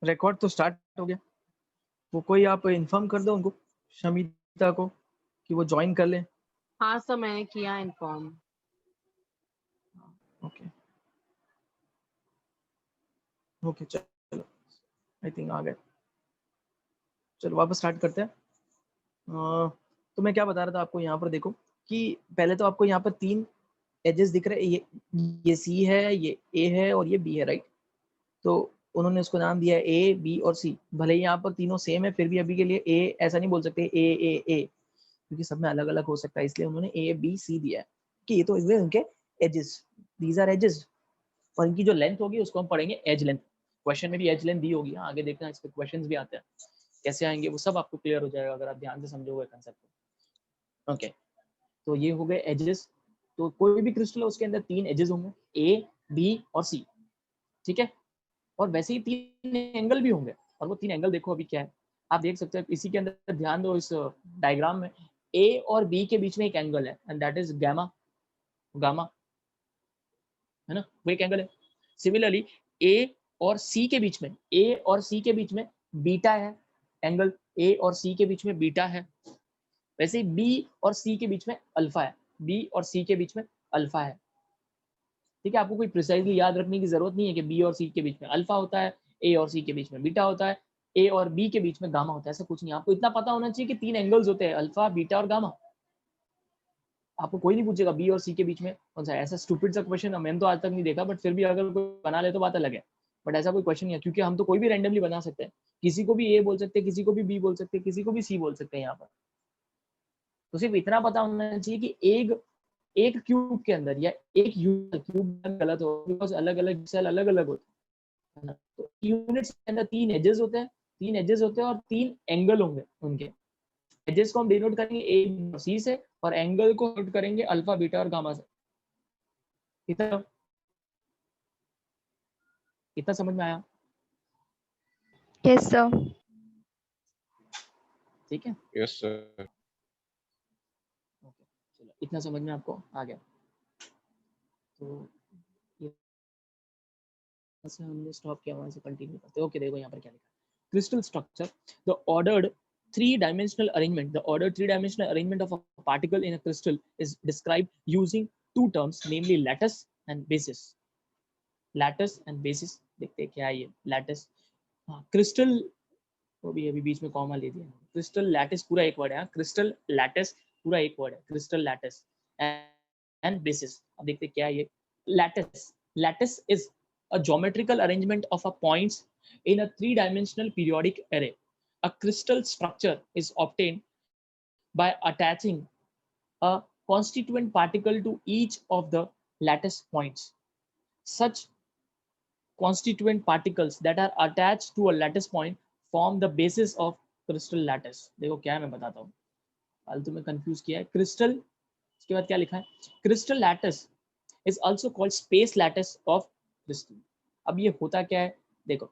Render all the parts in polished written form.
Record तो start हो गया, वो कोई आप इन्फॉर्म कर दो उनको, शमिता को, कि वो ज्वाइन कर लें। हाँ सर मैंने किया इन्फॉर्म। ओके ओके चलो, आई थिंक आ गए। चलो वापस स्टार्ट करते हैं। तो मैं क्या बता रहा था आपको, यहाँ पर देखो कि पहले तो आपको यहाँ पर 3 एजेस दिख रहे हैं, ये सी है, ये ए है और ये बी है, राइट। तो उन्होंने उसको नाम दिया है ए, बी और सी। भले ही यहाँ पर तीनों सेम है, फिर भी अभी के लिए ए ऐसा नहीं बोल सकते ए, क्योंकि सब में अलग अलग हो सकता है, इसलिए उन्होंने ए, बी, सी दिया है कि ये तो इसमें उनके एजेस, दीज आर एजेस। और इनकी जो लेंथ होगी उसको हम पढ़ेंगे एज लेंथ। क्वेश्चन में भी एज लेंथ दी होगी, आगे देखना इस पे क्वेश्चंस भी आते हैं, कैसे आएंगे वो सब आपको क्लियर हो जाएगा अगर आप ध्यान से समझोगे कंसेप्ट को। ओके, तो ये हो गए एजेस। तो कोई भी क्रिस्टल है उसके अंदर 3 एजेस होंगे, ए, बी और सी, ठीक है। और वैसे ही 3 एंगल भी होंगे, और वो 3 एंगल देखो अभी क्या है, आप देख सकते हो इसी के अंदर, ध्यान दो इस डायग्राम में, ए और बी के बीच में एक एंगल है and that is gamma, gamma है ना, वो एक एंगल है। सिमिलरली ए और सी के बीच में, ए और सी के बीच में बीटा है, एंगल ए और सी के बीच में बीटा है। वैसे ही बी और सी के बीच में अल्फा है, बी और सी के बीच में अल्फा है, ठीक है। आपको कोई प्रिसाइजली याद रखने की जरूरत नहीं है कि बी और सी के बीच में अल्फा होता है, ए और सी के बीच में बीटा होता है, ए और बी के बीच में गामा होता है, ऐसा कुछ नहीं। आपको इतना पता होना चाहिए कि 3 एंगल्स होते हैं, अल्फा, बीटा और गामा। आपको कोई नहीं पूछेगा बी और सी के बीच में कौन सा, ऐसा स्टूपिड सा क्वेश्चन मैंने तो आज तक नहीं देखा, बट फिर भी अगर कोई बना ले तो बात अलग है, बट ऐसा कोई क्वेश्चन नहीं है, क्योंकि हम तो कोई भी रैंडमली बना सकते हैं, किसी को भी ए बोल सकते हैं, किसी को भी बी बोल सकते हैं, किसी को भी सी बोल सकते हैं यहाँ पर। तो सिर्फ इतना पता होना चाहिए कि एक एक क्यूब के अंदर या एक यूनिट, क्यूब गलत हो बिकॉज अलग अलग सेल अलग अलग होते हैं, तो यूनिट्स के अंदर 3 एजेस होते हैं, 3 एजेस होते हैं और 3 एंगल होंगे उनके। एजेस को हम डिनोट करेंगे ए, बी, सी से, और एंगल को नोट करेंगे अल्फा, बीटा और गामा से। इतना इतना समझ में आया? Yes sir. ठीक है, यस सर। ओके चलो, इतना समझ में आपको आ गया। तो ये से हमने स्टॉप किया, वहां से कंटिन्यू करते हैं। ओके देखो यहाँ पर क्या लिखा है, crystal structure, the ordered 3-dimensional arrangement, the ordered 3-dimensional arrangement of a particle in a crystal is described using 2 terms, namely lattice and basis. lattice and basis देखते हैं क्या है ये लैटिस। हाँ, क्रिस्टल, वो भी अभी बीच में कॉमा ले दिया, क्रिस्टल लैटिस पूरा एक वर्ड है, क्रिस्टल लैटिस पूरा एक वर्ड है, क्रिस्टल लैटिस एंड बेसिस। अब देखते हैं क्या है ये lattice. Lattice is a geometrical arrangement of a points in a 3-dimensional periodic array. A crystal structure is obtained by attaching a constituent particle to each of the lattice points. Such constituent particles that are attached to a lattice point form the basis of crystal lattice. देखो क्या है मैं बताता हूँ, फालतू में confuse किया है। क्रिस्टल, इसके बाद क्या लिखा है, crystal lattice is also called space lattice of crystal. अब ये होता क्या है, देखो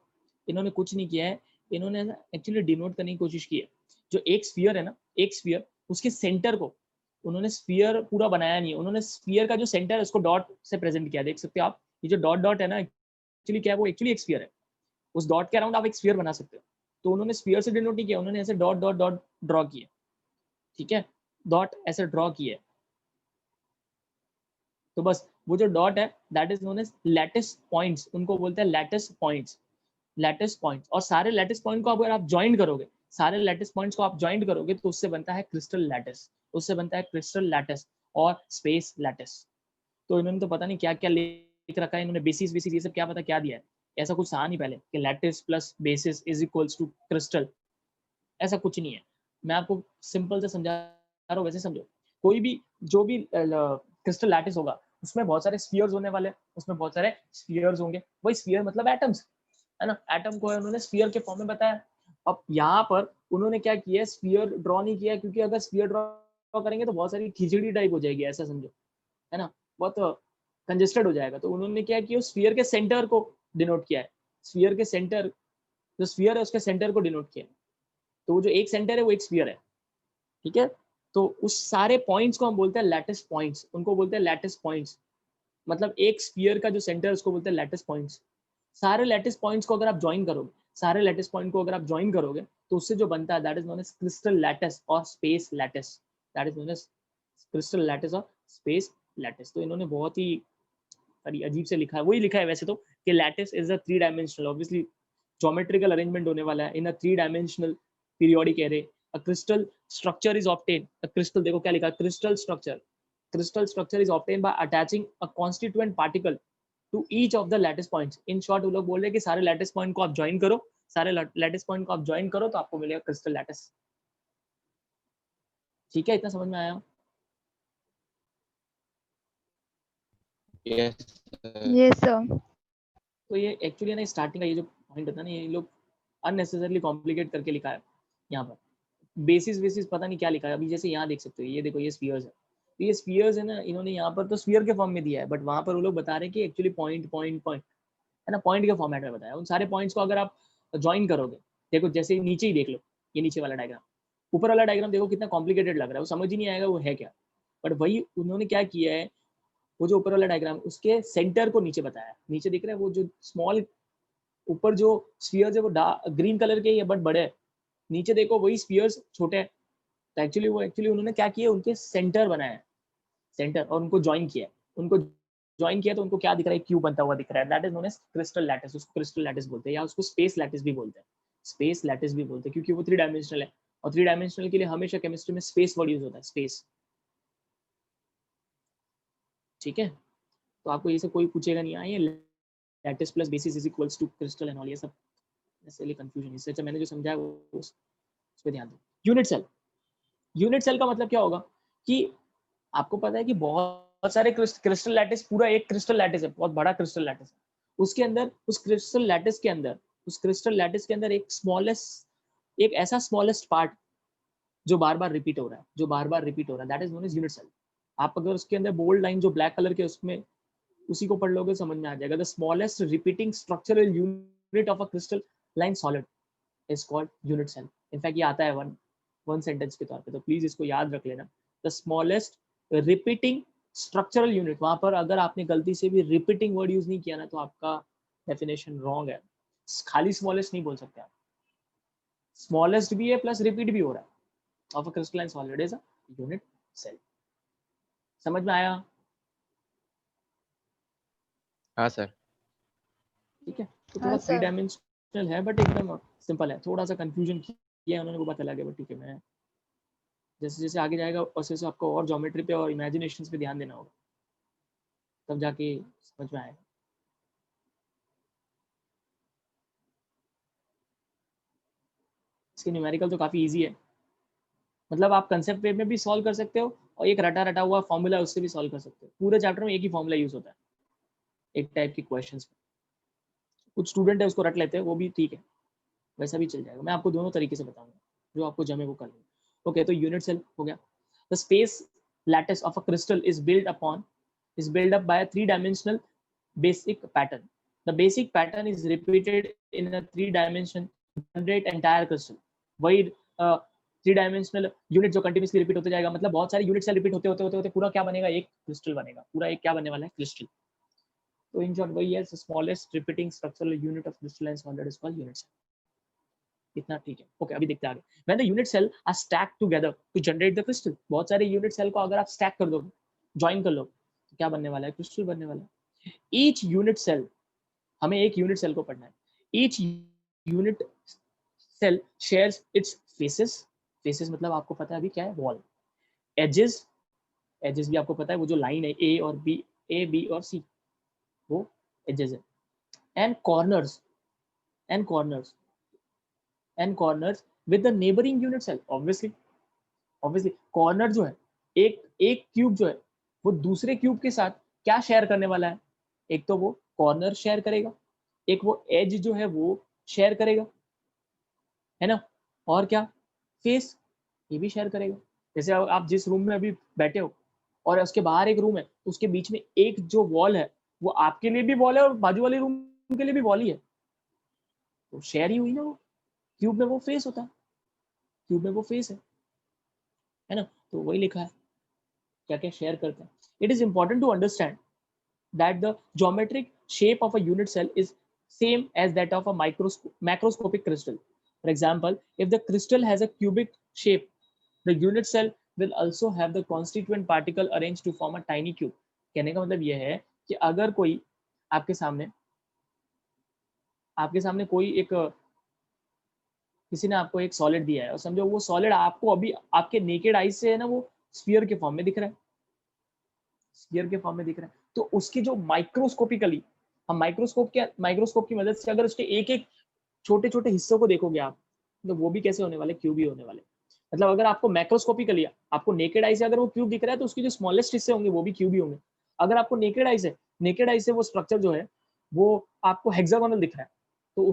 इन्होंने कुछ नहीं किया है, इन्होंने एक्चुअली डिनोट करने की कोशिश की है। जो एक स्फीयर है ना, एक स्फीयर, उसके सेंटर को उन्होंने स्फीयर पूरा बनाया नहीं है, उन्होंने स्फीयर का जो सेंटर है उसको डॉट से प्रेजेंट किया। देख सकते हो आप, ये जो डॉट डॉट है ना, एक्चुअली क्या है, वो एक्चुअली एक स्फीयर है। उस डॉट के अराउंड आप एक स्फीयर बना सकते हो। तो उन्होंने स्फीयर से डिनोट नहीं किया, उन्होंने ऐसे डॉट डॉट डॉट ड्रॉ किया, ठीक है, डॉट ऐसे ड्रॉ किया। तो बस वो जो डॉट है that is known as lattice points, उनको बोलते हैं लैटिस पॉइंट्स, लैटिस पॉइंट्स। और सारे लैटिस पॉइंट को अगर आप ज्वाइन करोगे, सारे लैटिस पॉइंट्स को आप ज्वाइन करोगे तो उससे बनता है क्रिस्टल लैटिस, उससे बनता है क्रिस्टल लैटिस और स्पेस लैटिस। तो इन्होंने तो पता नहीं क्या क्या लिख रखा है, इन्होंने बेसिस बेसिस ये सब क्या पता क्या दिया है, ऐसा कुछ था नहीं पहले कि lattice plus basis is equals to crystal, ऐसा कुछ नहीं है। मैं आपको सिंपल से समझा रहा हूँ, वैसे समझो। कोई भी जो भी क्रिस्टल लैटिस होगा उसमें बहुत सारे स्फीयर्स होने वाले, उसमें बहुत सारे स्फीयर्स होंगे, वही स्फीयर मतलब एटम्स, है ना, एटम को उन्होंने स्फीयर के फॉर्म में बताया। अब यहाँ पर उन्होंने क्या किया, स्फीयर ड्रॉ नहीं किया, क्योंकि अगर स्फीयर ड्रॉ करेंगे तो बहुत सारी खिचड़ी टाइप हो जाएगी, ऐसा समझो, है ना, बहुत कंजेस्टेड हो जाएगा। तो उन्होंने क्या किया, स्फीयर के सेंटर को डिनोट किया है, स्फीयर के सेंटर, जो स्फीयर है उसके सेंटर को डिनोट किया। तो वो जो एक सेंटर है वो एक स्फीयर है, ठीक है। तो उस सारे पॉइंट्स को हम बोलते हैं लैटिस पॉइंट्स, उनको बोलते हैं लैटिस पॉइंट्स, मतलब एक स्फीयर का जो सेंटर है उसको बोलते हैं लैटिस पॉइंट्स। सारे लैटिस पॉइंट्स को अगर आप ज्वाइन करोगे, सारे लैटिस पॉइंट को अगर आप ज्वाइन करोगे तो उससे जो बनता है that is known as crystal lattice और space lattice, that is known as crystal lattice और स्पेस लैटिस। तो इन्होंने बहुत ही अजीब से लिखा है, वही लिखा है वैसे तो कि lattice is a 3 dimensional, obviously geometrical arrangement होने वाला है in a 3 dimensional periodic array. A crystal structure is obtain, a crystal, देखो क्या लिखा है, crystal structure is obtain by attaching a constituent particle to each of the lattice points. In short वो लोग बोल रहे हैं कि सारे लैटिस पॉइंट को आप ज्वाइन करो, सारे लैटिस पॉइंट को आप ज्वाइन करो तो आपको मिलेगा क्रिस्टल लैटिस। ठीक है, इतना समझ में आया? Yes, Yes, sir. तो ये एक्चुअली ना स्टार्टिंग का ये जो पॉइंट होता है ना, ये लोग अननेसेसरली कॉम्प्लिकेट करके लिखा है यहाँ पर। बेसिस पता नहीं क्या लिखा है। अभी जैसे यहाँ देख सकते हो, ये देखो ये स्फीयर्स है, तो ये स्फीयर्स है ना, इन्होंने यहाँ पर तो स्फीयर के फॉर्म में दिया है, बट वहाँ पर वो लोग बता रहे हैं कि एक्चुअली पॉइंट पॉइंट पॉइंट है ना, पॉइंट के फॉर्मेट में बताया। उन सारे पॉइंट्स को अगर आप ज्वाइन करोगे, देखो जैसे नीचे ही देख लो, ये नीचे वाला डायग्राम, ऊपर वाला डायग्राम देखो कितना कॉम्प्लिकेटेड लग रहा है, वो समझ ही नहीं आएगा वो है क्या। बट वही उन्होंने क्या किया है, वो जो ऊपर वाला डायग्राम उसके सेंटर को नीचे बताया। नीचे दिख रहा है वो जो स्मॉल, ऊपर जो स्फीयर्स है वो ग्रीन कलर के बट बड़े हैं, नीचे देखो वही स्फीयर्स छोटे हैं। तो एक्चुअली उन्होंने क्या किया, उनके सेंटर बनाया है, सेंटर, और उनको ज्वाइन किया है। उनको ज्वाइन किया तो उनको क्या दिख रहा है, क्यूब बनता हुआ दिख रहा है, that is known as crystal lattice. उसको क्रिस्टल लैटिस बोलते हैं, या उसको स्पेस लैटिस भी बोलते हैं, स्पेस लैटिस भी बोलते हैं, क्योंकि वो 3 डायमेंशनल है, और 3 डायमेंशनल के लिए हमेशा केमिस्ट्री में स्पेस वर्ड यूज होता है, स्पेस। ठीक है, तो आपको ये सब कोई पूछेगा नहीं, ये lattice plus basis is equals to crystal and all, ये सब इसलिए कंफ्यूजन। इससे अच्छा मैंने जो समझाया वो उस पर ध्यान दो। यूनिट सेल, यूनिट सेल का मतलब क्या होगा कि आपको पता है कि बहुत सारे क्रिस्टल लैटिस, पूरा एक क्रिस्टल लैटिस है, बहुत बड़ा क्रिस्टल लैटिस है, उसके अंदर, उस क्रिस्टल लैटिस के अंदर, उस क्रिस्टल लैटिस के अंदर एक स्मॉलेस्ट, एक ऐसा स्मॉलेस्ट पार्ट जो बार बार रिपीट हो रहा है, जो बार बार रिपीट हो रहा है, that is known as unit cell. आप अगर उसके अंदर बोल्ड लाइन जो ब्लैक कलर के उसमें उसी को पढ़ लोगे समझ में आ जाएगा। The smallest repeating structural unit of a crystal line solid is called unit cell. In fact ये आता है वन सेंटेंस के तौर पे, तो प्लीज इसको याद रख लेना। The smallest repeating structural unit, वहां पर अगर आपने गलती से भी रिपीटिंग वर्ड यूज नहीं किया ना तो आपका डेफिनेशन रॉन्ग है। खाली स्मॉलेस्ट नहीं बोल सकते आप, स्मॉलेस्ट भी है प्लस रिपीट भी हो रहा है, of a crystalline solid is a unit cell. समझ में आया? हाँ सर। ठीक है, तो हाँ थोड़ा 3 सर। डायमेंशनल है बट एकदम सिंपल है, थोड़ा सा कंफ्यूजन किया उन्होंने, वो बात अलग है, बट ठीक है। मैं जैसे जैसे आगे जाएगा वैसे वैसे आपको और ज्योमेट्री पे और इमेजिनेशन पे ध्यान देना होगा, तब जाके समझ में आएगा। इसके न्यूमेरिकल तो काफ़ी इजी है, मतलब आप कंसेप्ट वे में भी सॉल्व कर सकते हो, और एक रटा रटा हुआ फॉर्मूला उससे भी सॉल्व कर सकते हो। पूरे चैप्टर में एक ही फॉर्मूला यूज होता है एक टाइप के क्वेश्चंस में। कुछ स्टूडेंट है उसको रट लेते हैं, वो भी ठीक है, वैसा भी चल जाएगा। मैं आपको दोनों तरीके से बताऊंगा, जो आपको जमे वो कर लेंगे। ओके, तो यूनिट सेल हो गया। The space lattice of a crystal is built up by a 3-dimensional basic pattern. The basic pattern is repeated in a 3-dimension to generate entire crystal. वही 3-dimensional यूनिट जो continuously repeat होते जाएगा, मतलब बहुत सारे unit cell repeat होते होते होते होते पूरा क्या बनेगा, एक क्रिस्टल बनेगा। पूरा एक क्या बनने वाला है, क्रिस्टल। तो इन शॉर्ट वही है, smallest repeating structural unit of crystalline solid is called unit cell. इतना ठीक है। ओके, अभी देखते हैं आगे। When the unit cell are stacked together to generate the crystal, बहुत सारे यूनिट सेल को अगर आप स्टैक कर दो, ज्वाइन कर लो, तो क्या बनने वाला है, क्रिस्टल बनने वाला है। ईच यूनिट सेल, हमें एक यूनिट सेल को पढ़ना है। Each unit cell shares its faces, faces मतलब आपको पता है अभी क्या है, वॉल। एजेस, एजेस भी आपको पता है, वो जो लाइन है ए और बी, ए बी और सी, वो एजेस है। And corners, and corners, and corners with the neighbouring unit cell. Obviously corner जो है, एक क्यूब जो है वो दूसरे क्यूब के साथ क्या शेयर करने वाला है, एक तो वो कॉर्नर शेयर करेगा, एक वो एज जो है वो शेयर करेगा, है ना, और क्या, फेस, ये भी शेयर करेगा। जैसे आप जिस रूम में अभी बैठे हो और उसके बाहर एक रूम है, तो उसके बीच में एक जो वॉल है वो आपके लिए भी वॉल है और बाजू वाले रूम के लिए भी वॉल ही है, तो शेयर ही हुई ना। वो क्यूब में वो फेस होता है, क्यूब में वो फेस है ना, तो वही लिखा है क्या क्या शेयर करते हैं। It is important to understand that the geometric shape of a unit cell is same as that of a macroscopic crystal. For example, if the crystal has a cubic shape, the unit cell will also have the constituent particle arranged to form a tiny cube. कहने का मतलब यह है कि अगर कोई आपके सामने कोई एक किसी ने आपको एक सॉलिड दिया है और समझो वो सॉलिड आपको अभी आपके नेकेड आई से है ना वो स्फीयर के फॉर्म में दिख रहा है, स्फीयर के फॉर्म में दिख रहा है, तो उसकी जो माइक्रोस्कोपिकली हम माइक्रोस्कोप की मदद से अगर उसके एक एक छोटे छोटे हिस्सों को देखोगे आप, तो वो भी कैसे होने वाले, क्यूब ही होने वाले। मतलब अगर आपको मैक्रोस्कोपिकली आपको नेकेड आई से अगर वो क्यूब दिख रहा है तो उसके जो स्मॉलेस्ट हिस्से होंगे वो भी क्यूब ही होंगे। अगर आपको नेकेड आई से वो स्ट्रक्चर जो है वो आपको हेक्सागोनल दिख रहा है, तो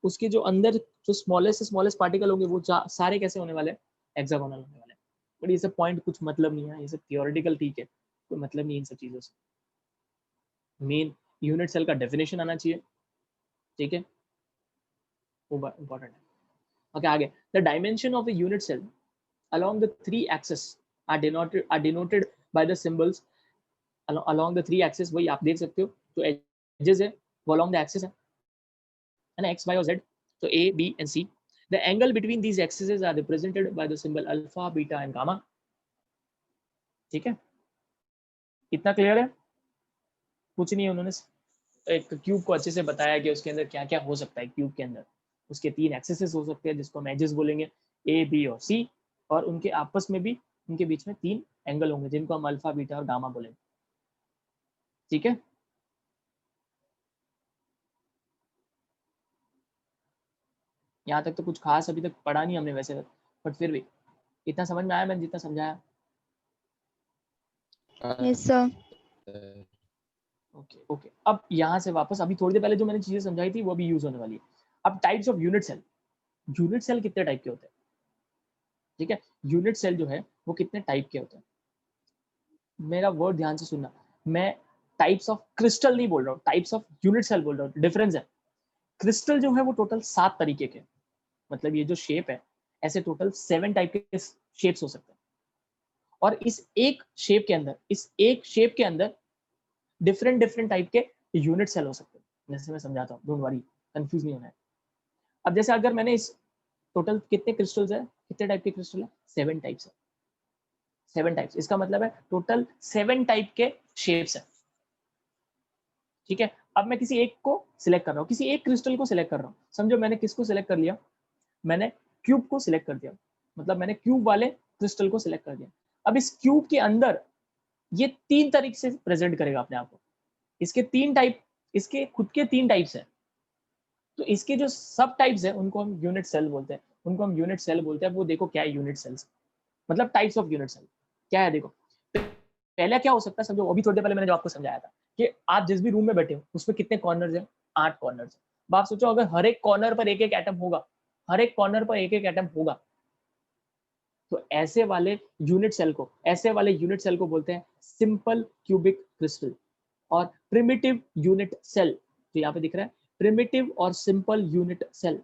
उसके जो अंदर जो स्मॉलेस्ट से स्मॉलेस्ट पार्टिकल होंगे वो सारे कैसे होने वाले, हेक्सागोनल होने वाले। बट ये सब पॉइंट कुछ मतलब नहीं है, ये सब थियोरेटिकल ठीक है, कोई मतलब नहीं इन सब चीजों से। मेन यूनिट सेल का डेफिनेशन आना चाहिए, ठीक है, वो इंपॉर्टेंट है। ओके, आगे the dimension of a unit cell along the three axes are denoted by the symbols along the three axes। वही आप देख सकते हो जो edges है वो along the axis है ना, x, y और z, so a, b and c। the angle between these axes are represented by the symbol alpha, beta and gamma। ठीक है, इतना क्लियर है? कुछ नहीं है, उन्होंने एक क्यूब को अच्छे से बताया कि उसके अंदर क्या क्या हो सकता है। क्यूब के अंदर उसके 3 एक्सेस हो सकते हैं जिसको हम एजेस बोलेंगे, ए, बी और सी, और उनके आपस में भी उनके बीच में 3 एंगल होंगे जिनको हम अल्फा, बीटा और गामा बोलेंगे। ठीक है, यहाँ तक तो कुछ खास अभी तक पढ़ा नहीं हमने वैसे, बट फिर भी इतना समझ में आया मैंने जितना समझाया? Yes, sir. ओके ओके, अब यहाँ से वापस अभी थोड़ी देर पहले जो मैंने चीजें समझाई थी वो भी यूज होने वाली है। अब types of unit cell. Unit cell कितने टाइप के होते हैं? ठीक है, यूनिट सेल जो है वो कितने टाइप के होते हैं? मेरा वर्ड ध्यान से सुनना, मैं टाइप्स ऑफ क्रिस्टल नहीं बोल रहा हूँ, टाइप्स ऑफ यूनिट सेल बोल रहा हूँ, डिफरेंस है। क्रिस्टल जो है वो टोटल 7 तरीके के, मतलब ये जो शेप है ऐसे टोटल 7 टाइप के शेप्स हो सकते हैं, और इस एक शेप के अंदर डिफरेंट टाइप के यूनिट सेल हो सकते हैं। जैसे मैं समझाता हूँ, डोंट वरी, कंफ्यूज नहीं होना है। अब जैसे अगर मैंने इस टोटल कितने क्रिस्टल्स है, कितने टाइप के क्रिस्टल है? 7 टाइप्स है, 7 टाइप्स। इसका मतलब है टोटल 7 टाइप के शेप्स है। ठीक है, अब मैं किसी एक को सिलेक्ट कर रहा हूँ, किसी एक क्रिस्टल को सिलेक्ट कर रहा हूँ। समझो मैंने किसको सिलेक्ट कर लिया, मैंने क्यूब को सिलेक्ट कर दिया, मतलब मैंने क्यूब वाले क्रिस्टल को सिलेक्ट कर दिया। अब इस क्यूब के अंदर ये 3 तरीके से प्रेजेंट करेगा अपने आप को। इसके 3 टाइप, इसके खुद के 3 टाइप्स है, तो इसके जो सब टाइप्स है उनको हम यूनिट सेल बोलते हैं, उनको हम यूनिट सेल बोलते हैं। वो देखो क्या है यूनिट सेल्स, मतलब टाइप्स ऑफ यूनिट सेल क्या है। देखो पहले क्या हो सकता है, समझो अभी थोड़ी देर पहले मैंने जो आपको समझाया था कि आप जिस भी रूम में बैठे हो उसमें कितने कॉर्नर्स हैं, 8 कॉर्नर्स हैं। अब आप सोचो अगर हर एक कॉर्नर पर एक एक एटम होगा, हर एक कॉर्नर पर एक एक एटम होगा, तो ऐसे वाले यूनिट सेल को बोलते हैं सिंपल क्यूबिक क्रिस्टल और प्रिमिटिव यूनिट सेल। तो यहाँ पे दिख रहा है प्रिमिटिव और सिंपल यूनिट सेल।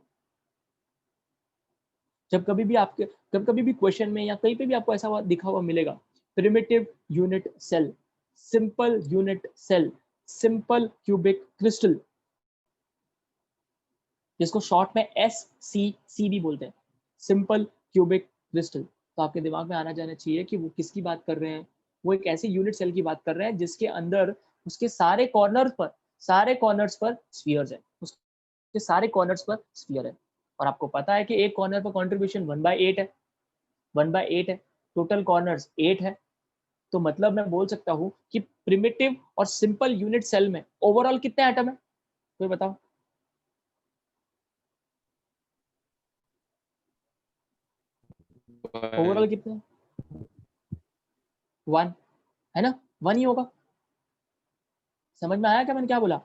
जब कभी भी क्वेश्चन में या कहीं पे भी आपको ऐसा दिखा हुआ मिलेगा, primitive unit cell, simple unit cell, simple cubic crystal, जिसको शॉर्ट में SCC भी बोलते हैं, सिंपल क्यूबिक क्रिस्टल। तो आपके दिमाग में आना जाना चाहिए कि वो किसकी बात कर रहे हैं। वो एक ऐसे यूनिट सेल की बात कर रहे हैं जिसके अंदर उसके सारे कॉर्नर्स पर स्फीयर्स है, उसके सारे कॉर्नर्स पर स्फीयर है। और आपको पता है कि एक कॉर्नर पर कंट्रीब्यूशन 1/8 है, 1/8 है, टोटल कॉर्नर्स 8 है। तो मतलब मैं बोल सकता हूँ कि प्रिमिटिव और सिंपल यूनिट सेल में ओवरऑल कितने एटम है, तो बताओ। ओवरऑल कितने? 1 है ना, 1 ही होगा। समझ में आया क्या मैंने क्या बोला?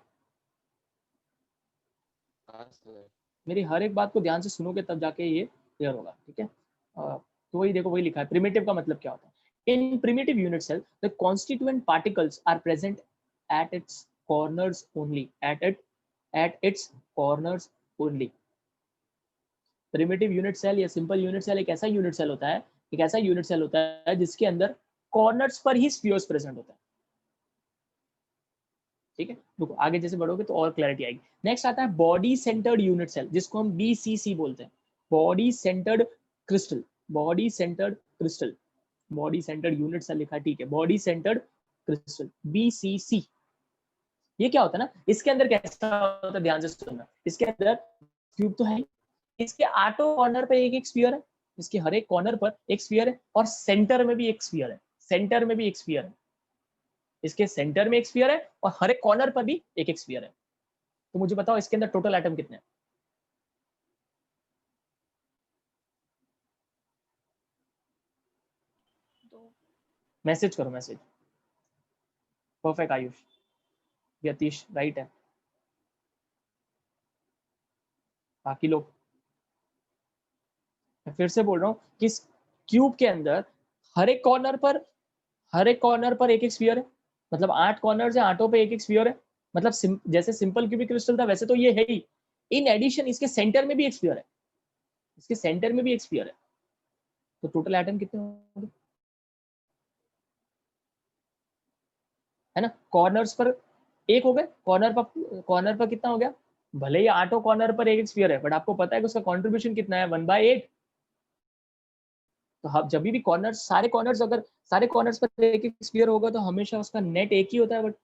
मेरी हर एक बात को ध्यान से सुनोगे तब जाके ये क्लियर होगा। ठीक है, तो वही देखो, वही लिखा है प्रिमिटिव का मतलब क्या होता है। In primitive unit cell the constituent particles are present at its corners only, at its corners only. Primitive unit cell या सिंपल यूनिट सेल एक ऐसा यूनिट सेल होता है जिसके अंदर कॉर्नर्स पर ही स्फीयर्स प्रेजेंट होता है। ठीक है, देखो आगे जैसे बढ़ोगे तो और क्लैरिटी आएगी। नेक्स्ट आता है बॉडी सेंटर्ड यूनिट सेल, जिसको हम BCC बोलते हैं, body centred crystal, body centred crystal, body centred unit cell लिखा है, ठीक है, बॉडी सेंटर्ड क्रिस्टल BCC। ये क्या होता है ना, इसके अंदर कैसा होता है, ध्यान से सुनना, इसके अंदर क्यूब तो है, इसके आठों कॉर्नर पे एक एक स्फीयर है, इसके हर एक कॉर्नर पर एक स्फीयर है, और सेंटर में भी एक स्फीयर है, सेंटर में भी एक स्फीयर है, इसके सेंटर में एक स्फीयर है और हर एक कॉर्नर पर भी एक एक स्फीयर है। तो मुझे बताओ इसके अंदर टोटल एटम कितने हैं? मैसेज करो, message. Perfect Ayush, Yatish right है, बाकी लोग? मैं फिर से बोल रहा हूँ कि इस क्यूब के अंदर हर एक कॉर्नर पर, हर एक कॉर्नर पर एक एक स्फीयर है, मतलब 8 कॉर्नर है, 8 पे एक एक स्फीयर है, मतलब जैसे सिंपल क्यूबिक क्रिस्टल था वैसे तो ये है ही, इन एडिशन इसके सेंटर में भी एक स्फीयर है, इसके सेंटर में भी एक स्फीयर है। तो टोटल एटम कितने होंगे, है ना? कॉर्नर्स पर एक हो गए, कॉर्नर पर कितना हो गया, भले ही 8 कॉर्नर पर एक एक स्फीयर है, बट आपको पता है कि उसका कंट्रीब्यूशन कितना है, 1/8। तो जब भी कॉर्नर, सारे कॉर्नर्स, अगर सारे कॉर्नर्स पर एक एक स्फीयर होगा तो हमेशा उसका नेट एक ही होता है, बट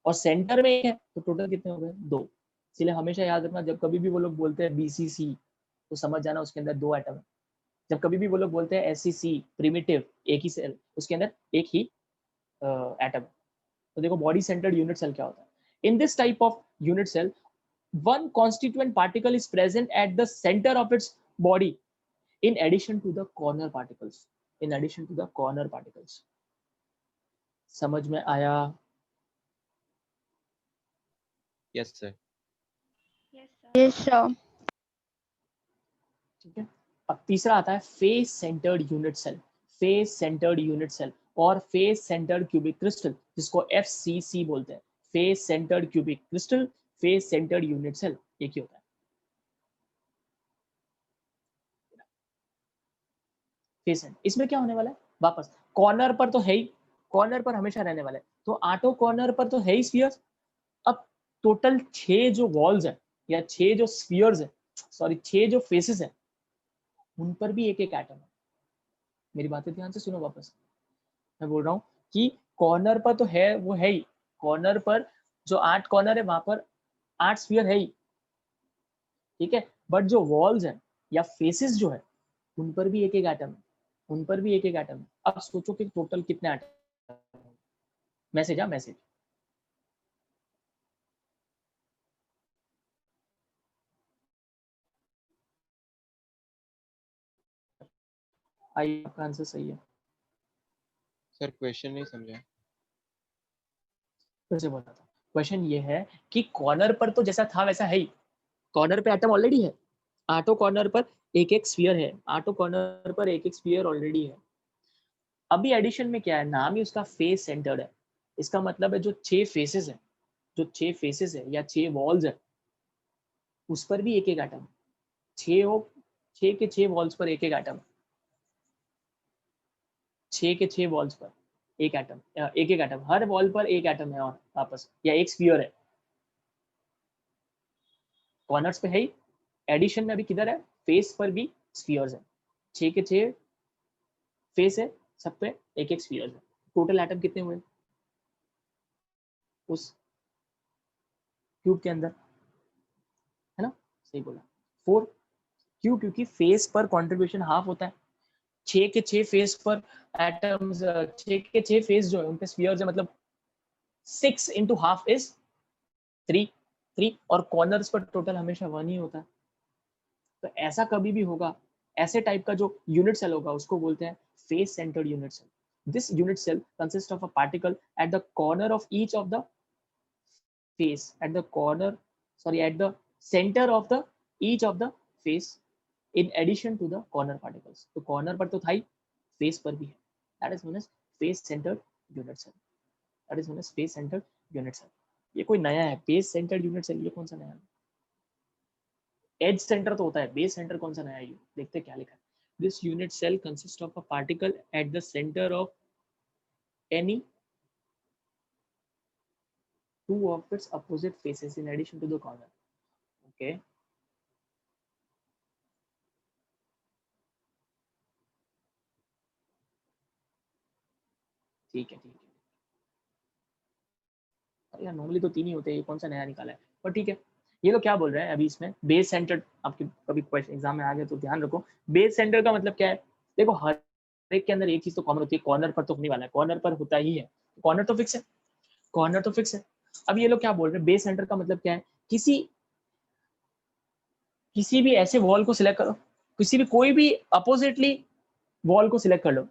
और सेंटर में एक है, तो टोटल कितने हो गए, 2। इसलिए हमेशा याद रखना, जब कभी भी वो लोग बोलते हैं BCC तो समझ जाना उसके अंदर 2 एटम है। जब कभी भी वो लोग बोलते हैं SCC प्रिमिटिव, एक ही सेल, उसके अंदर एक ही एटम है। तो देखो बॉडी सेंटर्ड यूनिट सेल क्या होता है। In this type of unit cell, one constituent particle is present at the center of its body in addition to the corner particles, in addition to the corner particles। समझ में आया? Yes sir. Yes, sir. ठीक है, अब तीसरा आता है face centred unit cell, face centred unit cell और फेस सेंटर्ड क्यूबिक क्रिस्टल, जिसको FCC बोलते हैं, face centred cubic crystal, face centred unit cell, एक ही होता है। फेस सेंटर, इसमें क्या होने वाला है, वापस कॉर्नर पर तो है ही, कॉर्नर पर हमेशा रहने वाला है, तो 8 कॉर्नर पर तो है ही स्फीयर्स। अब टोटल 6 जो वॉल्स है या 6 जो स्फीयर्स है, सॉरी 6 जो फेसेस है, उन पर भी एक एक एटम है। मेरी बातें ध्यान से सुनो वापस, मैं बोल रहा हूँ कि कॉर्नर पर तो है, वो है ही, कॉर्नर पर जो 8 कॉर्नर है वहां पर 8 स्फीयर है ही, ठीक है, बट जो वॉल्स है या फेसेस जो है, उन पर भी एक एक एटम है, उन पर भी एक एक एटम है। अब सोचो कि टोटल कितने एटम। मैसेज, हाँ मैसेज। आई, आपका आंसर सही है। सर क्वेश्चन नहीं समझा। फिर से बोला था, क्वेश्चन ये है कि कॉर्नर पर तो जैसा था वैसा है ही, कॉर्नर पे एटम ऑलरेडी है, 8 कॉर्नर पर एक एक स्फीयर है, 8 कॉर्नर पर एक एक स्फीयर ऑलरेडी है। अभी एडिशन में क्या है, नाम ही उसका फेस सेंटर्ड है, इसका मतलब है जो 6 फेसेस है, जो 6 फेसेस है या 6 वॉल्स है, उस पर भी एक एक एटम, 6 हो, 6 के 6 वॉल्स पर एक एक एटम, 6 के 6 वॉल्स पर एक एटम, एक एक एटम, हर वॉल पर एक एटम है और वापस, या एक स्फीयर है, कॉर्नर्स पे है ही, एडिशन में अभी किधर है, फेस पर भी स्फीयर्स है, 6 के 6 फेस है, सब पे एक एक स्फीयर्स है। टोटल एटम कितने हुए उस क्यूब के अंदर, है ना? सही बोला, 4। क्यों? क्योंकि फेस पर कंट्रीब्यूशन हाफ होता है, 6 के 6 फेस पर एटम्स, 6 के 6 फेस जो है उन पे स्फीयर्स है, मतलब 6 into हाफ इज 3, और कॉर्नर्स पर टोटल हमेशा 1 ही होता है। तो ऐसा कभी भी होगा, ऐसे टाइप का जो यूनिट सेल होगा उसको बोलते हैं face centred unit cell. This unit cell consist of a particle at the corner of each of the face, at the corner, sorry, at the center of the each of the face, in addition to the corner particles। तो corner पर तो था ही, face पर भी है, that is known as face centered unit cell, that is known as face centered unit cell। ये कोई नया है face centered unit cell, ये कौन सा नया है? एज सेंटर तो होता है, बेस सेंटर कौन सा नया है? ये देखते क्या लिखा है। This unit cell consist of a particle at the centre of any 2 of its opposite faces in addition to the corner. Okay. ठीक है यार, नॉर्मली तो 3 ही होते हैं, ये कौन सा नया निकाला है, पर ठीक है। ये लोग क्या बोल रहे हैं अभी इसमें, बेस सेंटर, आपके कभी क्वेश्चन एग्जाम में आ गए तो ध्यान रखो, बेस सेंटर का मतलब क्या है। देखो हर एक के अंदर एक चीज तो कॉमन होती है, कॉर्नर पर तो होने वाला है, कॉर्नर पर होता ही है, कॉर्नर तो फिक्स है, कॉर्नर तो फिक्स है। अब ये लोग क्या बोल रहे हैं, बेस सेंटर का मतलब क्या है, किसी भी ऐसे वॉल को सिलेक्ट करो, किसी भी कोई भी अपोजिटली वॉल को सिलेक्ट कर लो,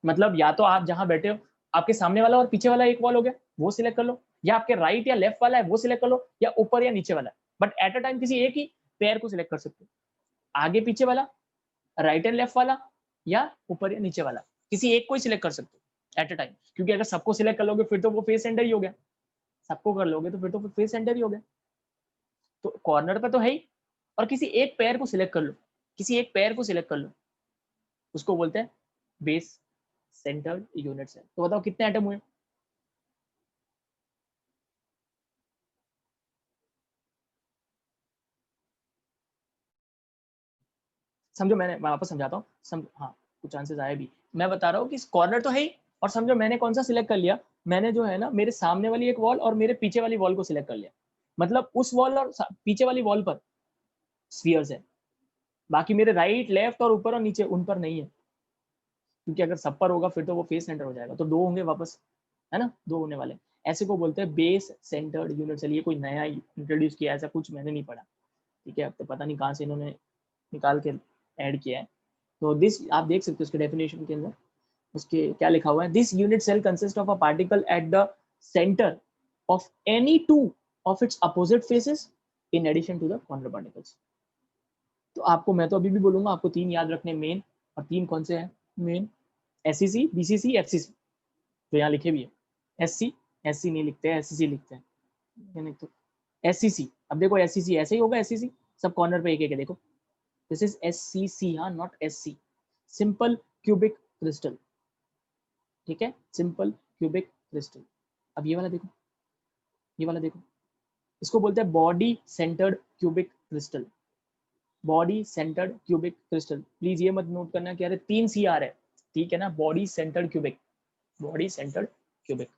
मतलब या तो आप जहां बैठे हो आपके सामने वाला और पीछे वाला एक वॉल हो गया, वो सिलेक्ट कर लो, या आपके राइट या लेफ्ट वाला है वो सिलेक्ट कर लो, या ऊपर या नीचे वाला है, बट एट अ टाइम किसी एक ही पेयर को सिलेक्ट कर सकते हो, आगे पीछे वाला, राइट एंड लेफ्ट वाला, या ऊपर या नीचे वाला, किसी एक को ही सिलेक्ट कर सकते हो एट अ टाइम, क्योंकि अगर सबको सिलेक्ट कर लोगे फिर तो वो फेस सेंटर ही हो गया, सबको कर लोगे तो फिर तो फेस सेंटर ही हो गया। तो कॉर्नर पर तो है ही, और किसी एक पेयर को सिलेक्ट कर लो, किसी एक पेयर को सिलेक्ट कर लो, उसको बोलते हैं बेस सेंटर्ड यूनिट सेल। तो बताओ कितने एटम हुए, समझो, मैं वापस समझाता हूँ, हाँ कुछ चांसेस आए भी, मैं बता रहा हूँ कि कॉर्नर तो है ही, और समझो मैंने कौन सा सिलेक्ट कर लिया, मैंने जो है ना मेरे सामने वाली एक वॉल और मेरे पीछे वाली वॉल को सिलेक्ट कर लिया, मतलब उस वॉल और पीछे वाली वॉल पर स्फीयर्स है, बाकी मेरे राइट लेफ्ट और ऊपर और नीचे उन पर नहीं है, क्योंकि अगर सब पर होगा फिर तो वो फेस सेंटर हो जाएगा, तो 2 होंगे वापस, है ना, 2 होने वाले, ऐसे को बोलते हैं बेस सेंटर्ड यूनिट सेल। ये कोई नया इंट्रोड्यूस किया, ऐसा कुछ मैंने नहीं पढ़ा, ठीक है, अब तो पता नहीं कहाँ से इन्होंने निकाल के ऐड किया है। तो दिस आप देख सकते हो उसके डेफिनेशन के अंदर, उसके क्या लिखा हुआ है, this unit cell consist of a particle at the centre of any two of its opposite faces in addition to the corner particles. तो आपको, मैं तो अभी भी बोलूंगा आपको 3 याद रखने मेन, और 3 कौन से हैं मेन, एससीसी, बीसीसी, एफसीसी, तो यहाँ लिखे भी है, एससी नहीं लिखते हैं, एससीसी लिखते हैं, तो एससीसी, अब देखो एससीसी ऐसे ही होगा, एससीसी सब कॉर्नर पे एक एक है, देखो दिस इज एससीसी, हाँ not SC, simple cubic crystal, ठीक है, सिंपल क्यूबिक क्रिस्टल। अब ये वाला देखो, ये वाला देखो, इसको बोलते हैं body centred cubic crystal, body centred cubic crystal. Please ये मत नोट करना कि अरे 3 सी आ रहे, ठीक है ना, body centred cubic, body centred cubic,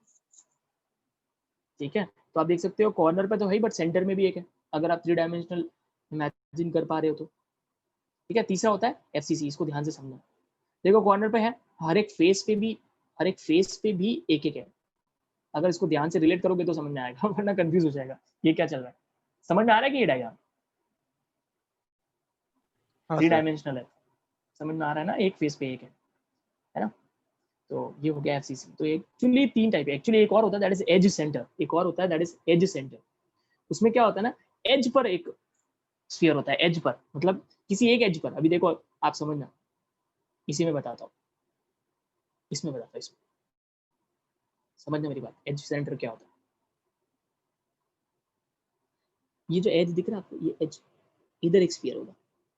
ठीक है। तो आप देख सकते हो कॉर्नर पे तो है ही, बट सेंटर में भी एक है, अगर आप 3 डायमेंशनल इमेजिन कर पा रहे हो तो, ठीक है। तीसरा होता है एफसीसी, इसको ध्यान से समझना, देखो कॉर्नर पे है, हर एक फेस पे भी, हर एक फेस पे भी एक एक है, अगर इसको ध्यान से रिलेट करोगे तो समझ में आएगा, वरना कंफ्यूज हो जाएगा ये क्या चल रहा है। समझ में आ रहा है कि ये डायग्राम हाँ 3 सर। डायमेंशनल है, समझ में आ रहा है ना, एक फेस पे एक है ना। तो ये हो गया एफसीसी। तो एक्चुअली 3 टाइप है, एक्चुअली एक और होता है दैट इज एज सेंटर, एक और होता है दैट इज एज सेंटर। उसमें क्या होता है ना, एज पर एक स्फीयर होता है, एज पर मतलब किसी एक एज पर, अभी देखो आप समझना, इसी में बताता हूँ, इसमें बताता हूँ, इसमें समझना मेरी बात, एज सेंटर क्या होता है। ये जो एज दिख रहा है आपको, ये एज, इधर एक स्फीयर होगा,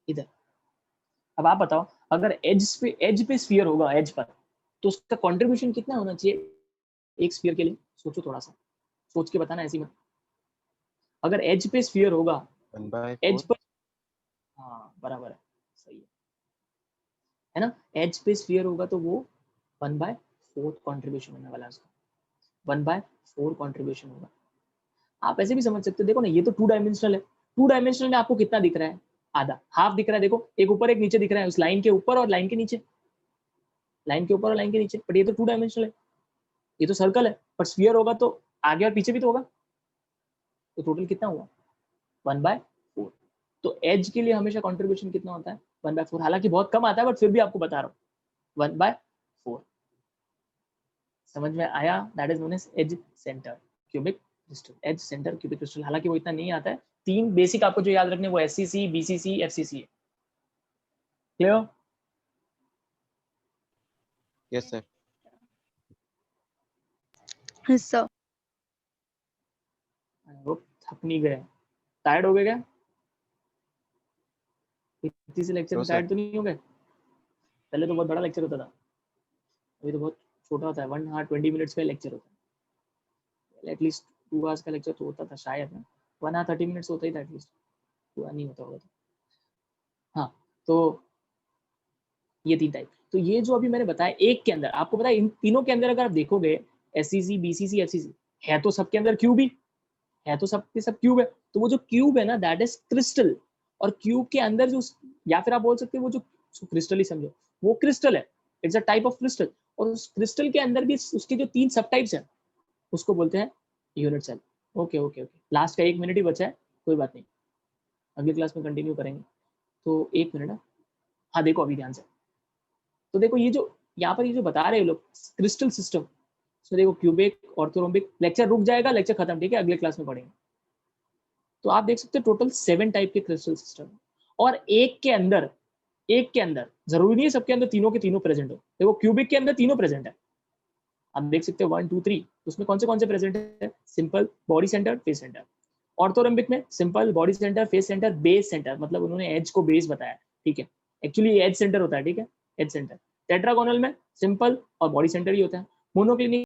इधर। अब आप बताओ, अगर एज पे स्फीयर होगा, एज पर, तो उसका कंट्रीब्यूशन कितना होना चाहिए एक स्फीयर के लिए, सोचो थोड़ा सा, सोच के बताना ऐसी मत। अगर एज पे स्फीयर होगा, 1/4। एज पर, हाँ बराबर है, सही है ना, एज पे स्फीयर होगा तो वो 1/4 कंट्रीब्यूशन होने वाला है उसका, 1/4 कंट्रीब्यूशन होगा। आप ऐसे भी समझ सकते हो, देखो ना ये तो 2 डायमेंशनल है, 2 डायमेंशनल में आपको कितना दिख रहा है, आधा, हाफ दिख रहा है, देखो एक ऊपर एक नीचे दिख रहा है, उस लाइन के ऊपर और लाइन के नीचे, लाइन के ऊपर और लाइन के नीचे, बट ये तो 2 डायमेंशनल है, ये तो सर्कल है, पर स्फीयर होगा तो आगे और पीछे भी तो होगा, तो टोटल कितना हुआ 1/4। तो एज के लिए हमेशा कंट्रीब्यूशन कितना होता है 1/4, हालांकि बहुत कम आता है, बट फिर भी आपको बता रहा हूँ 1/4। समझ में आया, that is known as edge centre cubic crystal, edge centre cubic crystal, हालांकि वो इतना नहीं आता है। 3 बेसिक आपको जो याद रखने वो एससीसी, बीसीसी, एफसीसी है। Clear? Yes sir. Yes, sir. वो थक नहीं गए, टायर्ड हो गए क्या, इतनी से लेक्चर नो में सर। टायर्ड तो नहीं हो गए? पहले तो बहुत बड़ा लेक्चर होता था, अभी तो बहुत छोटा होता है, 1 hour 20 minutes का लेक्चर होता है, एटलीस्ट 2 आवर्स का लेक्चर तो होता था शायद ना, 1 आवर 30 मिनट्स होता ही था एटलीस्ट, पूरा नहीं होता होगा तो। हाँ, तो ये 3 टाइप। तो ये जो अभी मैंने बताया एक के अंदर, आपको पता है इन तीनों के अंदर अगर आप देखोगे एससीसी, बीसीसी, एफसीसी, है तो सबके अंदर क्यूब ही है, तो सबके सब क्यूब है। तो वो जो क्यूब है ना दैट इज क्रिस्टल, और क्यूब के अंदर जो, या फिर आप बोल सकते हैं वो जो क्रिस्टल ही समझो, वो क्रिस्टल है, it's a type of crystal. और उस क्रिस्टल के अंदर भी उसके जो 3 सब टाइप्स हैं उसको बोलते हैं unit cell. Okay okay okay, last का 1 मिनट ही बचा है, कोई बात नहीं, अगली क्लास में कंटिन्यू करेंगे। तो 1 मिनट, हाँ देखो अभी ध्यान से, तो देखो ये जो यहाँ पर ये जो बता रहे हैं लोग क्रिस्टल सिस्टम, उसमें देखो क्यूबिक, ऑर्थोरोम्बिक, लेक्चर रुक जाएगा, लेक्चर खत्म, ठीक है, अगले क्लास में पढ़ेंगे। तो आप देख सकते हो टोटल 7 टाइप के क्रिस्टल सिस्टम, और एक के अंदर जरूरी नहीं है सबके अंदर तीनों के तीनों प्रेजेंट हो। देखो क्यूबिक के अंदर तीनों प्रेजेंट है, आप देख सकते हो 1 2 3, उसमें कौन से प्रेजेंट है, simple, body centre, face centre. Orthorhombic में simple, body centre, face centre, base centre, मतलब उन्होंने एज को बेस बताया, ठीक है, एक्चुअली एज सेंटर होता है, ठीक है, एज सेंटर। टेट्रागोनल में सिंपल और बॉडी सेंटर ही होता है। मोनोक्लिनिक